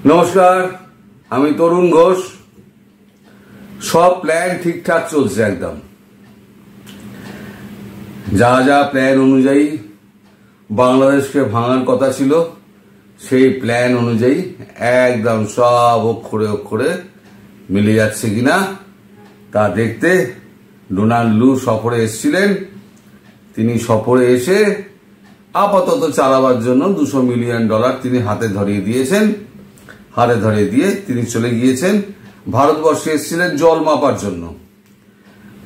নমস্কার, আমি তরুণ ঘোষ। সব প্ল্যান ঠিকঠাক চলছে, একদম যা যা প্ল্যান অনুযায়ী বাংলাদেশকে ভাঙার কথা ছিল সেই প্ল্যান অনুযায়ী একদম সব অক্ষরে অক্ষরে মিলে যাচ্ছে কিনা তা দেখতে ডোনাল্ড লু সফরে এসেছিলেন। তিনি সফরে এসে আপাতত চালাবার জন্য $200 মিলিয়ন তিনি হাতে ধরিয়ে দিয়েছেন। হাতে ধরিয়ে দিয়ে তিনি চলে গিয়েছেন। ভারতবর্ষে এসেছিলেন জল মাপার জন্য।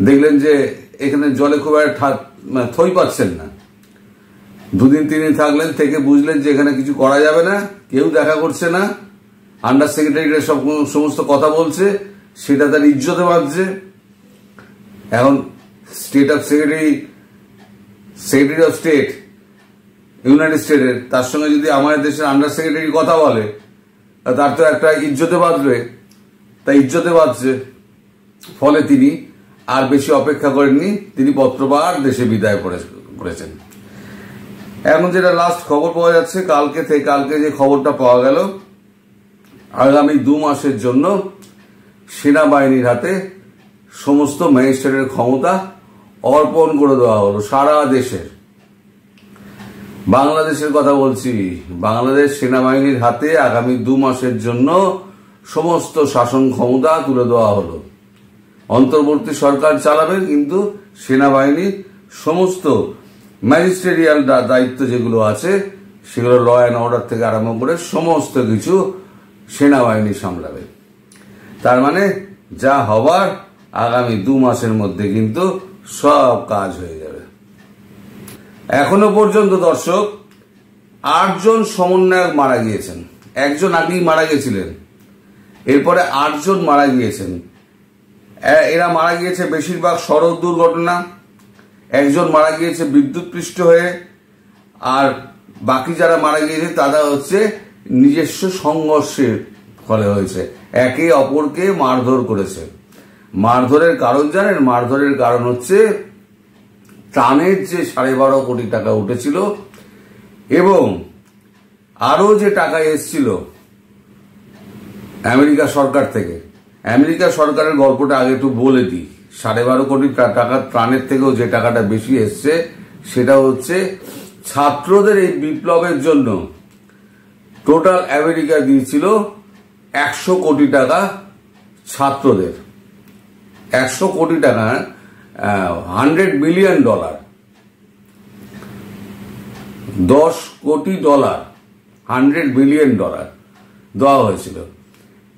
দেখলেন যে এখানে জলে খুব একটা থই পাচ্ছেন না। দুদিন তিনদিন থাকলেন, থেকে বুঝলেন যে এখানে কিছু করা যাবে না, কেউ দেখা করছে না, আন্ডার সেক্রেটারিরা সমস্ত কথা বলছে, সেটা তার ইজ্জতে বাঁধছে। এখন সেক্রেটারি অফ স্টেট ইউনাইটেড স্টেটের, তার সঙ্গে যদি আমাদের দেশের আন্ডার সেক্রেটারি কথা বলে, তার তো একটা ইজ্জতে বাঁধবে, তাই ইজ্জতে বাঁধছে। ফলে তিনি আর বেশি অপেক্ষা করেননি, তিনি পত্রপাঠ দেশে বিদায় করেছেন। এখন যেটা লাস্ট খবর পাওয়া যাচ্ছে, কালকে যে খবরটা পাওয়া গেল, আগামী 2 মাসের জন্য সেনাবাহিনীর হাতে সমস্ত ম্যাজিস্ট্রেটের ক্ষমতা অর্পণ করে দেওয়া হলো সারা দেশের। বাংলাদেশের কথা বলছি, বাংলাদেশ সেনাবাহিনীর হাতে আগামী 2 মাসের জন্য সমস্ত শাসন ক্ষমতা তুলে দেওয়া হলো। অন্তর্বর্তী সরকার চালাবে, কিন্তু সেনাবাহিনীর সমস্ত ম্যাজিস্ট্রেরিয়াল দায়িত্ব যেগুলো আছে সেগুলো ল অ্যান্ড অর্ডার থেকে আরম্ভ করে সমস্ত কিছু সেনাবাহিনী সামলাবে। তার মানে যা হবার আগামী 2 মাসের মধ্যে কিন্তু সব কাজ হয়ে যাবে। এখনো পর্যন্ত দর্শক 8 জন সমন্বয়ক মারা গিয়েছেন। একজন আগেই মারা গেছিলেন, এরপরে 8 জন মারা গিয়েছেন। এরা মারা গিয়েছে বেশিরভাগ সড়ক দুর্ঘটনা, একজন মারা গিয়েছে বিদ্যুৎপৃষ্ট হয়ে, আর বাকি যারা মারা গিয়েছে তারা হচ্ছে নিজস্ব সংঘর্ষের ফলে হয়েছে, একে অপরকে মারধর করেছে। মারধরের কারণ জানেন? মারধরের কারণ হচ্ছে ত্রাণের যে 12.5 কোটি টাকা উঠেছিল এবং আরো যে টাকা এসছিল আমেরিকা সরকার থেকে। আমেরিকা সরকারের গল্পটা আগে একটু বলে দিই। 12.5 কোটি টাকা ত্রাণের থেকেও যে টাকাটা বেশি এসছে সেটা হচ্ছে ছাত্রদের এই বিপ্লবের জন্য টোটাল আমেরিকা দিয়েছিল 100 কোটি টাকা ছাত্রদের। 100 কোটি টাকা, $100 বিলিয়ন, $10 কোটি, $100 বিলিয়ন দেওয়া হয়েছিল।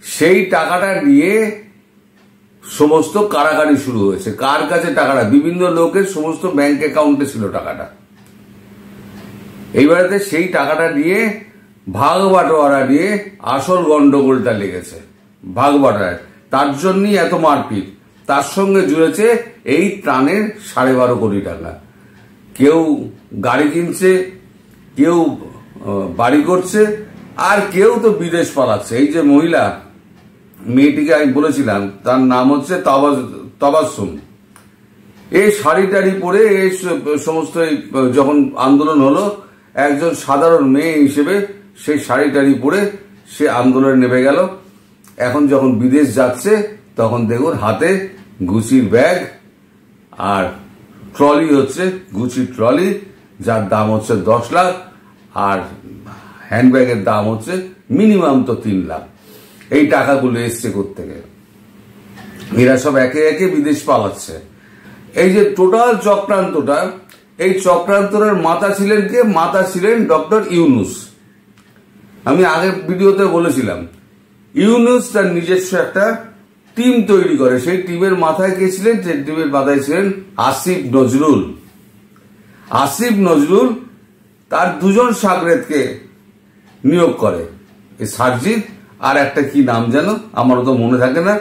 সেই টাকাটা নিয়ে সমস্ত কারাকারি শুরু হয়েছে। কার কাছে টাকাটা? বিভিন্ন লোকের সমস্ত ব্যাংক অ্যাকাউন্টে ছিল টাকাটা। এইবারেতে সেই টাকাটা নিয়ে ভাগ বাটোয়ারা নিয়ে আসল গন্ডগোলটা লেগেছে। ভাগ বাটোয়ারা, তার জন্যই এত মারপিট। তার সঙ্গে জুড়েছে এই ত্রাণের 12.5 কোটি টাকা। কেউ গাড়ি কিনছে, কেউ বাড়ি করছে, আর কেউ তো বিদেশ পালাচ্ছে। এই যে মহিলা মেয়েটিকে আমি বলেছিলাম, তার নাম হচ্ছে তাবাসসুম। এই শাড়ি টাড়ি পরে এই সমস্ত যখন আন্দোলন হলো, একজন সাধারণ মেয়ে হিসেবে সেই শাড়ি টাড়ি পরে সে আন্দোলনে নেমে গেল। এখন যখন বিদেশ যাচ্ছে তখন দেখুন হাতে গুচির ব্যাগ আর ট্রলি, হচ্ছে গুচির ট্রলি, যার দাম হচ্ছে 10 লাখ, আর হ্যান্ডব্যাগের দাম হচ্ছে মিনিমাম তো 3 লাখ। এই টাকাগুলো এসছে কোত্থেকে? এরা সব একে একে বিদেশ পালাচ্ছে। এই যে টোটাল চক্রান্তটা, এই চক্রান্তরের মাথা ছিলেন কে? মাথা ছিলেন ডক্টর ইউনুস। আমি আগের ভিডিওতে বলেছিলাম, ইউনুস তার নিজস্ব একটা টিম তৈরি করে। সেই টিমের মাথায় কে ছিলেন? যে টিমের মাথায় ছিলেন আসিফ নজরুল। আসিফ নজরুল তার 2 জন সাগরেদকে নিয়োগ করে, এই সার্জিৎ আর একটা কি নাম যেন, আমারও তো মনে থাকে না।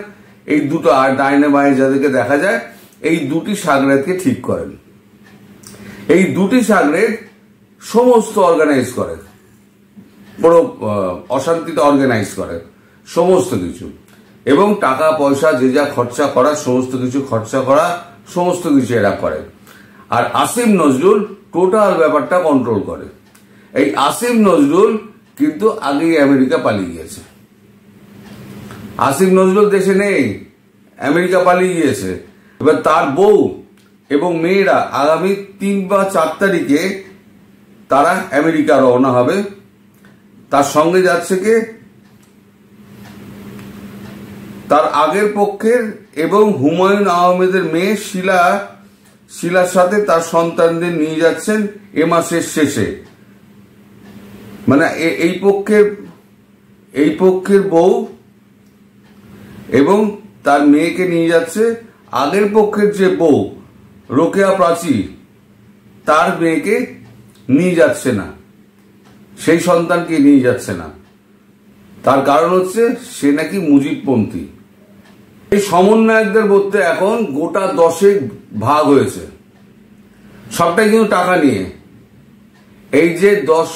এই দুটো, আর ডাইনে বাঁয়ে যাদেরকে দেখা যায়, এই 2টি সাগরেদকে ঠিক করেন। এই 2টি সাগরেদ সমস্ত অর্গানাইজ করে, পুরো অশান্তিটা অর্গানাইজ করে সমস্ত কিছু, এবং টাকা পয়সা যে যা খরচা করা সমস্ত কিছু এরা করে। আর আসিফ নজরুল টোটাল ব্যাপারটা কন্ট্রোল করে। এই আসিফ নজরুল কিন্তু আগেই আমেরিকা পালিয়ে গিয়েছে। আসিফ নজরুল দেশে নেই, আমেরিকা পালিয়ে গিয়েছে। এবার তার বউ এবং মেয়েরা আগামী 3 বা 4 তারিখে তারা আমেরিকা রওনা হবে। তার সঙ্গে যাচ্ছে কে, তার আগের পক্ষের এবং হুমায়ুন আহমেদের মেয়ে শিলার সাথে তার সন্তানদের নিয়ে যাচ্ছেন এ মাসের শেষে। মানে এই পক্ষের বউ এবং তার মেয়েকে নিয়ে যাচ্ছে। আগের পক্ষের যে বউ রোকেয়া প্রাচী, তার মেয়েকে নিয়ে যাচ্ছে না, সেই সন্তানকে নিয়ে যাচ্ছে না। তার কারণ হচ্ছে সে নাকি মুজিবপন্থী। এই সমন্বয়কদের মধ্যে এখন গোটা 10 ভাগ হয়েছে, সবটাই কিন্তু টাকা নিয়ে। এই যে 10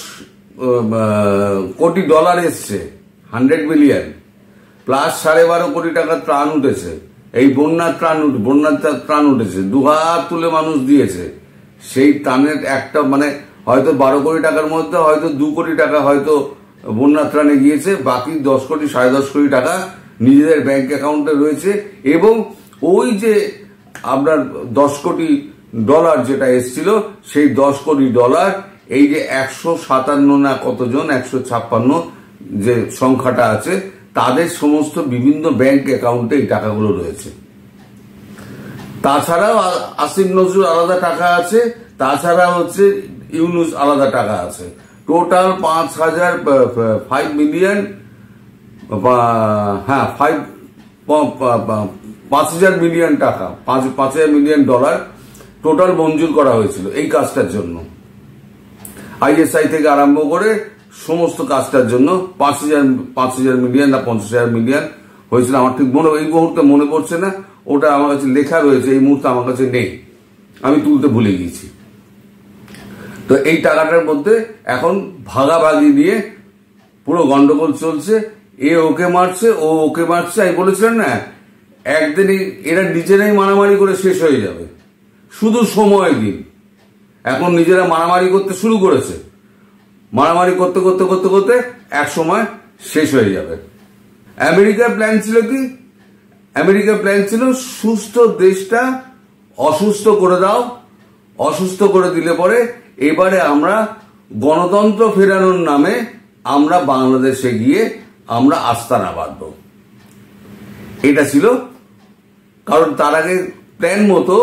কোটি ডলার এসছে, 100 বিলিয়ন প্লাস 12.5 কোটি টাকার ত্রাণ উঠেছে, এই বন্যার ত্রাণ উঠেছে, 2 হাত তুলে মানুষ দিয়েছে। সেই ত্রাণের একটা মানে হয়তো 12 কোটি টাকার মধ্যে হয়তো 2 কোটি টাকা হয়তো বন্যা ত্রাণে গিয়েছে, বাকি 10 কোটি 10.5 কোটি টাকা নিজেদের ব্যাংক অ্যাকাউন্টে রয়েছে। এবং ওই যে আপনার 10 কোটি ডলার যেটা এসছিল, সেই 10 কোটি ডলার এই যে 157 না কতজন 156 যে সংখ্যাটা আছে, তাদের সমস্ত বিভিন্ন ব্যাংক অ্যাকাউন্টে এই টাকাগুলো রয়েছে। তাছাড়াও আসিফ নজরুল আলাদা টাকা আছে, তাছাড়া হচ্ছে ইউনুস আলাদা টাকা আছে। টোটাল 5 মিলিয়ন, হ্যাঁ 5,000 মিলিয়ন টাকা, 5,000 মিলিয়ন ডলার টোটাল মঞ্জুর করা হয়েছিল এই কাজটার জন্য। ISI থেকে আরম্ভ করে সমস্ত কাজটার জন্য 5,000 মিলিয়ন না 50,000 মিলিয়ন হয়েছিল। আমার ঠিক এই মুহূর্তে মনে পড়ছে না, ওটা আমার কাছে লেখা রয়েছে, এই মুহূর্তে আমার কাছে নেই, আমি তুলতে ভুলে গিয়েছি। তো এই টাকাটার মধ্যে এখন ভাগাভাগি নিয়ে পুরো গন্ডগোল চলছে। এ ওকে মারছে, ও ওকে মারছে। আমি বলেছিলাম না, একদিন এরা নিজেরাই মারামারি করে শেষ হয়ে যাবে, শুধু সময় দিন। এখন নিজেরা মারামারি করতে শুরু করেছে, মারামারি করতে করতে করতে করতে এক সময় শেষ হয়ে যাবে। আমেরিকার প্ল্যান ছিল কি? আমেরিকার প্ল্যান ছিল সুস্থ দেশটা অসুস্থ করে দাও, অসুস্থ করে দিলে পরে এবারে আমরা গণতন্ত্র ফেরানোর নামে আমরা বাংলাদেশে গিয়ে আমরা আস্তানা বাঁধব। এটা ছিল। কারণ তার আগে প্ল্যান মতো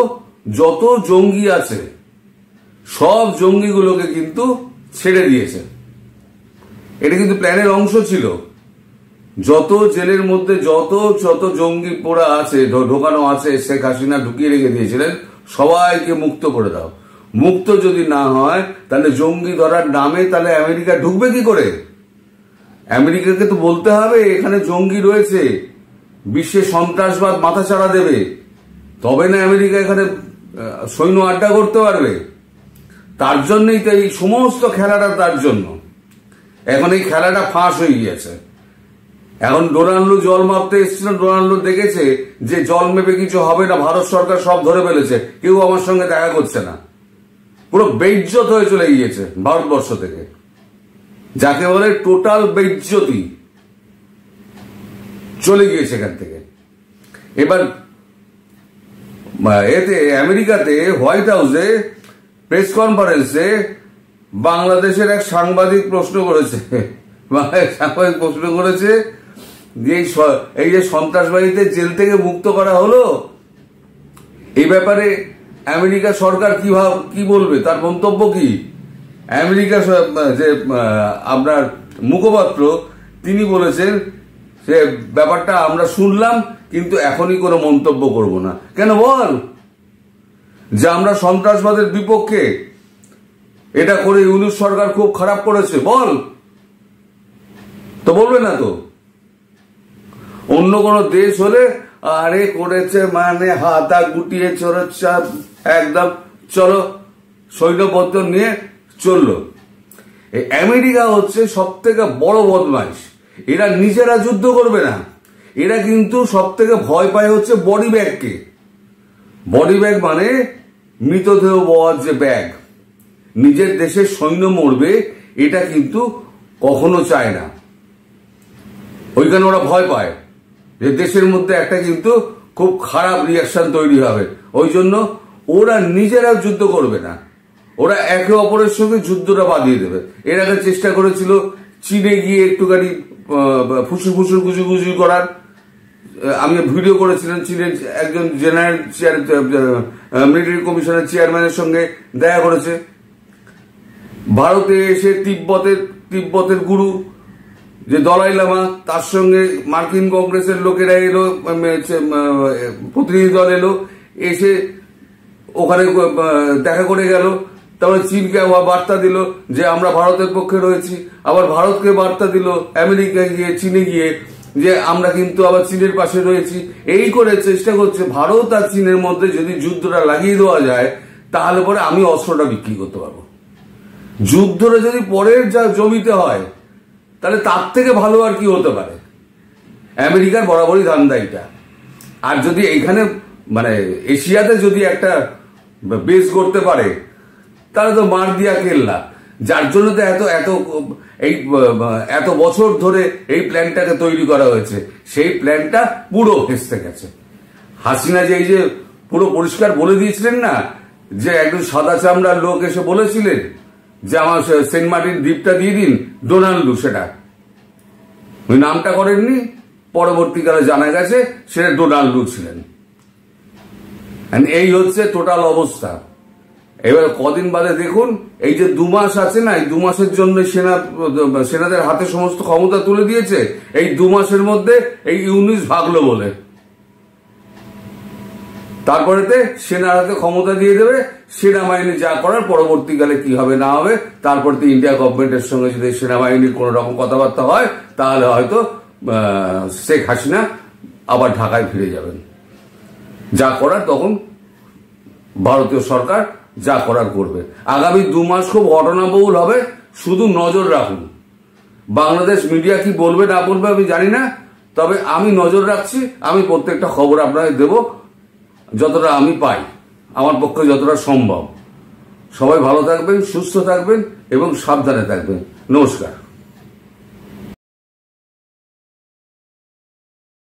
যত জঙ্গি আছে সব জঙ্গিগুলোকে কিন্তু ছেড়ে দিয়েছে। এটা কিন্তু প্ল্যানের অংশ ছিল। যত জেলের মধ্যে যত জঙ্গি পোড়া আছে, ঢোকানো আছে, শেখ হাসিনা ঢুকিয়ে রেখে দিয়েছিলেন, সবাইকে মুক্ত করে দাও। মুক্ত যদি না হয় তাহলে জঙ্গি ধরার নামে তাহলে আমেরিকা ঢুকবে কি করে? আমেরিকাকে তো বলতে হবে এখানে জঙ্গি রয়েছে, বিশ্বে সন্ত্রাসবাদ মাথাচাড়া দেবে, তবে না আমেরিকা এখানে সৈন্য আড্ডা করতে পারবে। তার জন্যই তো এই সমস্ত খেলাটা, তার জন্য এখন এই খেলাটা ফাঁস হয়ে গিয়েছে। এখন ডোনাল্ডো জল মাপতে এসেছিল, ডোনাল্ডো দেখেছে যে জল মেপে কিছু হবে না, ভারত সরকার সব ধরে ফেলেছে, কেউ আমার সঙ্গে দেখা করছে না, পুরো বেইজ্জত হয়ে চলে গিয়েছে ভারতবর্ষ থেকে, যাকে বলে টোটাল বেইজ্জতি চলে গিয়েছে এখান থেকে। এবার এতে আমেরিকাতে হোয়াইট হাউসে প্রেস কনফারেন্সে বাংলাদেশের এক সাংবাদিক প্রশ্ন করেছে, যে এই যে সন্ত্রাসবাদীদের জেল থেকে মুক্ত করা হলো, এই ব্যাপারে আমেরিকা সরকার কি বলবে, তার মন্তব্য কি? আমেরিকা যে আপনার মুখপাত্র তিনি বলেছেন সে ব্যাপারটা আমরা শুনলাম কিন্তু এখনই কোনো মন্তব্য করব না। কেন বল? যে আমরা সন্ত্রাসবাদের বিপক্ষে, এটা করে ইউনুস সরকার খুব খারাপ করেছে, বল তো। বলবে না তো। অন্য কোন দেশ হলে আরে করেছে মানে হাতা গুটিয়ে চোরচ্ছা একদম চলো সৈন্যপত্র নিয়ে চললো। এই আমেরিকা হচ্ছে সব থেকে বড় বদমাইশ। এরা নিজেরা যুদ্ধ করবে না, এরা কিন্তু সব থেকে ভয় পায় হচ্ছে বডি ব্যাগকে। বডি ব্যাগ মানে মৃতদেহ বওয়ার যে ব্যাগ, নিজের দেশের সৈন্য মরবে এটা কিন্তু কখনো চায় না, ওইখানে ওরা ভয় পায়। যে দেশের মধ্যে একটা কিন্তু খুব খারাপ রিয়াকশন তৈরি হবে। ওই জন্য ওরা নিজেরাও যুদ্ধ করবে না, ওরা একে অপরের সঙ্গে যুদ্ধটা বাঁধিয়ে দেবে। এর আগে চেষ্টা করেছিল চীনে গিয়ে একটুখানি ফুসুর ফুসুর গুজুগুজু করার। আমি ভিডিও করেছিলাম, চীনের একজন জেনারেল মিলিটারি কমিশনের চেয়ারম্যানের সঙ্গে দেখা করেছে। ভারতে এসে তিব্বতের গুরু যে দলাই লামা, তার সঙ্গে মার্কিন কংগ্রেসের লোকেরা এলো, প্রতিনিধি দল এলো, এসে ওখানে দেখা করে গেল। তারপরে চীনকে আবার বার্তা দিল যে আমরা ভারতের পক্ষে রয়েছি, আবার ভারতকে বার্তা দিল আমেরিকায় গিয়ে, চীনে গিয়ে, যে আমরা কিন্তু আবার চীনের পাশে রয়েছি। এই করে চেষ্টা করছে ভারত আর চীনের মধ্যে যদি যুদ্ধটা লাগিয়ে দেওয়া যায়, তাহলে পরে আমি অস্ত্রটা বিক্রি করতে পারবো। যুদ্ধটা যদি পরের যা জমিতে হয়, তাহলে তার থেকে ভালো আর কি হতে পারে। আমেরিকার বরাবরই ধান্দা এটা। আর যদি এইখানে মানে এশিয়াতে যদি একটা বেস করতে পারে, তাহলে তো মার দিয়া কেল্লা। যার জন্য তো এত বছর ধরে এই প্ল্যানটাকে তৈরি করা হয়েছে, সেই প্ল্যানটা পুরো ভেস্তে গেছে। হাসিনা যে এই যে পুরো পরিষ্কার বলে দিয়েছিলেন না, যে একজন সাদা চামড়ার লোক এসে বলেছিলেন যে আমার সেন্ট মার্টিন দ্বীপটা দিয়ে দিন, ডোনাল্ডু, সেটা ওই নামটা করেননি, পরবর্তীকালে জানা গেছে সেটা ডোনাল্ডু ছিলেন। এই হচ্ছে টোটাল অবস্থা। এবার কদিন বাদে দেখুন, এই যে 2 মাস আছে না, এই 2 মাসের জন্য সেনাদের হাতে সমস্ত ক্ষমতা তুলে দিয়েছে। এই 2 মাসের মধ্যে এই ইউনিস ভাগলো বলে, তারপরেতে সেনার হাতে ক্ষমতা দিয়ে দেবে। সেনাবাহিনী যা করার, পরবর্তীকালে কি হবে না হবে, তারপরে তো ইন্ডিয়া গভর্নমেন্টের সঙ্গে যদি সেনাবাহিনীর কোন রকম কথাবার্তা হয়, তাহলে হয়তো শেখ হাসিনা আবার ঢাকায় ফিরে যাবেন। যা করার তখন ভারতীয় সরকার যা করার করবে। আগামী 2 মাস খুব ঘটনাবহুল হবে, শুধু নজর রাখুন। বাংলাদেশ মিডিয়া কি বলবে না বলবে আমি জানি না, তবে আমি নজর রাখছি। আমি প্রত্যেকটা খবর আপনাদের দেব, যতটা আমি পাই, আমার পক্ষে যতটা সম্ভব। সবাই ভালো থাকবেন, সুস্থ থাকবেন এবং সাবধানে থাকবেন। নমস্কার।